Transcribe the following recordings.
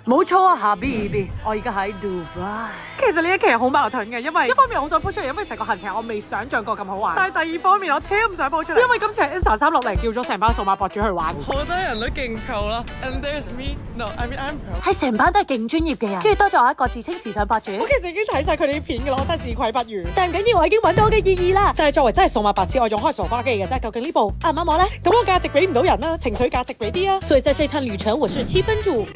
冇錯啊，下 B，我而家喺 Dubai。其實呢一期係好矛盾嘅，因為一方面我好想 po 出嚟，因為成個行程我未想象過咁好玩。但係第二方面我超唔想 po 出嚟，因為今次係 Insta 360叫咗成班數碼博主去玩，好多人都勁 pro 啦 ，and there's me，no，I mean I'm pro。係成班都係勁專業嘅人，跟住多咗我一個自稱時尚博主。我其實已經睇晒佢哋啲片㗎啦，我真係自愧不如。但唔緊要，我已經揾到我嘅意義啦，就係作為真係數碼白痴，我用開傻瓜機嘅啫。究竟呢部啱唔啱我咧？咁我價值俾唔到人啦，情緒價值俾啲啊。所以在這趟旅程，我是7分主。我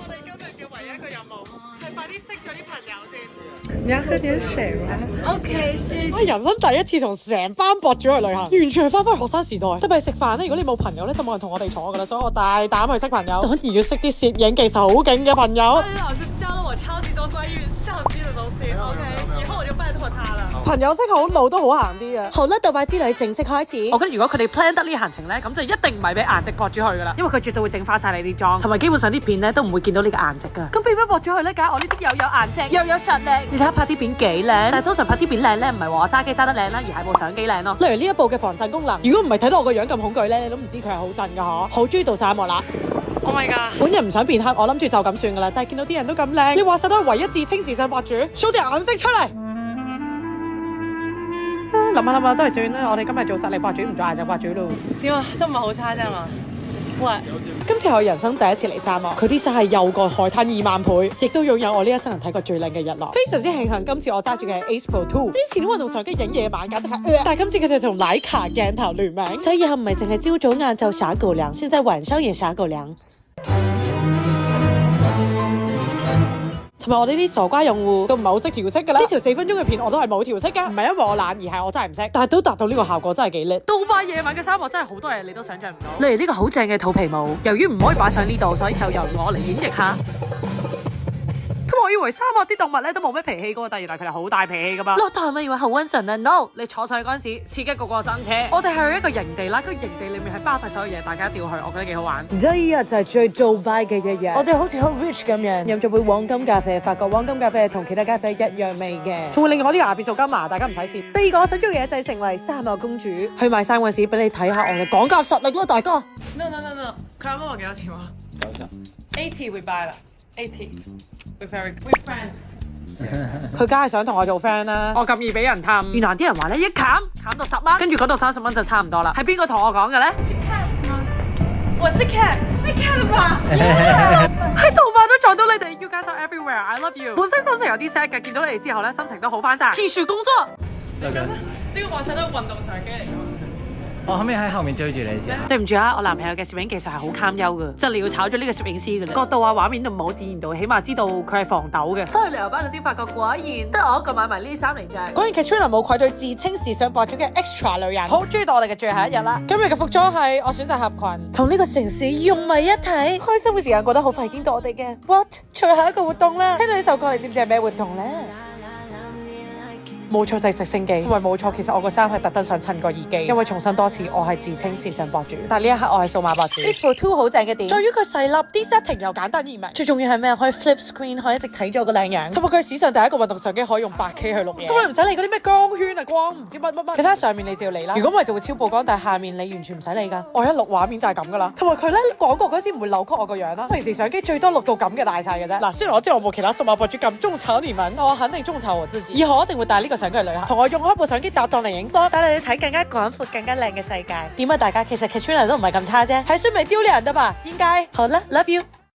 哋今日嘅唯一一個任務係快啲識咗啲朋友先。你要喝點水嗎 ？OK， 謝謝。我人生第一次同成班博主去旅行，完全係翻返去學生時代。特別係食飯咧，如果你冇朋友咧，就冇人同我哋坐噶啦，所以我大膽去識朋友。當然要識啲攝影技術好勁嘅朋友。老師教了我超級多關於相機嘅東西 ，OK， 以後我就拜託他啦。朋友識好路都好行啲啊！好啦，杜拜之旅正式開始。我覺得如果佢哋 plan 得呢個行程咧，咁就一定唔係俾顏值博主去噶啦，因為佢絕對會整花晒你啲妝，同埋基本上啲片咧都唔會見到呢個顏值噶。咁俾乜博主去咧？梗係我呢啲又有顏值又有實力。你睇下拍啲片幾靚，但係通常拍啲片靚咧，唔係話我揸機揸得靚啦，而係部相機靚咯。例如呢一部嘅防震功能，如果唔係睇到我個樣咁恐懼咧，你都唔知佢係好震噶嗬。好中意杜晒幕啦 Oh my god！本人唔想變黑，我諗住就咁算噶啦。但係見到啲人都咁靚，你話晒都係唯一自稱時尚博主 ，show 啲顏色出嚟。諗下都係算啦，我哋今日做實力博主，唔做顏值博主咯。點啊？都唔係好差啫嘛。喂，今次係我人生第一次嚟沙漠，佢啲山係幼過海灘2萬倍，亦都擁有我呢一生人睇過最靚嘅日落。非常之慶幸今次我揸住嘅係 Ace Pro 2，之前啲運動相機影夜晚簡直係，但係今次佢哋同徠卡鏡頭聯名，所以以後唔係淨係朝早晏晝撒狗糧，現在晚上也撒狗糧。同埋我呢啲傻瓜用戶都唔係好識調色㗎啦，呢條4分鐘嘅片我都係冇調色㗎，唔係因為我懶，而係我真係唔識，但係都達到呢個效果真係幾叻。杜拜夜晚嘅沙漠真係好多嘢你都想象唔到，例如呢個好正嘅肚皮舞，由於唔可以擺上呢度，所以就由我嚟演繹下。咁我以為沙漠啲動物咧都冇咩脾氣噶，但原來佢哋好大脾氣噶嘛。駱駝咪以為好溫順啊 ？No， 你坐上去嗰陣時刺激過個山車。我哋去一個營地啦，個營地裏面係包晒所有嘢，大家一定要去，我覺得幾好玩。唔知呢日就係最杜拜嘅一日，我哋好似好 rich 咁樣，飲咗杯黃金咖啡，發覺黃金咖啡同其他咖啡一樣味嘅，仲會令我啲牙變做金牙，大家唔使試。第二個我想做嘅嘢就係成為沙漠公主，去賣衫嗰陣時俾你睇下我嘅講價實力咯，大哥。No， 佢啱啱話幾多錢話？80 we buy 啦 ，80。We friends。佢梗係想同我做 friend 啦。我咁易俾人氹，原來啲人話咧一砍到10蚊，跟住嗰度30蚊就差唔多啦。係邊個同我講嘅咧？我是 cat， 是 cat 吧？喺杜拜都撞到你哋 ，You guys are everywhere， I love you。本身心情有啲 sad 嘅，見到你哋之後咧，心情都好翻晒。繼續工作。呢個話晒都係運動相機嚟㗎嘛。我後面喺後面追住你先。對唔住啊，我男朋友嘅攝影技術係好堪憂噶，即係你要炒咗呢個攝影師噶啦。角度啊、畫面都唔好自然度，起碼知道佢係防抖嘅。翻去旅遊班嗰先發覺，果然得我一個買埋呢啲衫嚟着。果然 Katrina 冇愧對自稱時尚博主嘅 extra 女人，好中意到我哋嘅最後一日啦。今日嘅服裝係我選擇合裙，同呢個城市融為一體，開心嘅時間過得好快，已經到我哋嘅 What 最後一個活動啦。聽到呢首歌，你知唔知係咩活動咧？冇錯就係直升機，因為冇錯，其實我個衫係特登想襯個耳機，因為重申多次，我係自稱時尚博主，但係呢一刻我係數碼博主。Ace Pro 2好正嘅點，在於佢細粒，啲 setting 又簡單易明，最重要係咩？可以 flip screen，可以一直睇咗個靚樣，同埋佢係史上第一個運動相機可以用8K 去錄嘢，咁你唔使理嗰啲咩光圈啊、光唔知乜乜乜，你睇下上面你就要理啦。如果唔係就會超曝光，但係下面你完全唔使理㗎。我一錄畫面就係咁㗎啦，同埋佢咧廣告嗰時唔會扭曲我個樣啦。平時相機最多錄到咁嘅大細嘅啫。嗱，雖然我知道我冇其他數碼博主咁種草你們，我肯定種草我自己。以後我一定會帶呢個相機去旅行，同我用開部相機搭檔嚟影波，帶你睇更加廣闊、更加靚嘅世界。點啊，大家其實 Katrina 都唔係咁差啫，還是沒丟臉的吧？應該。好啦，love you。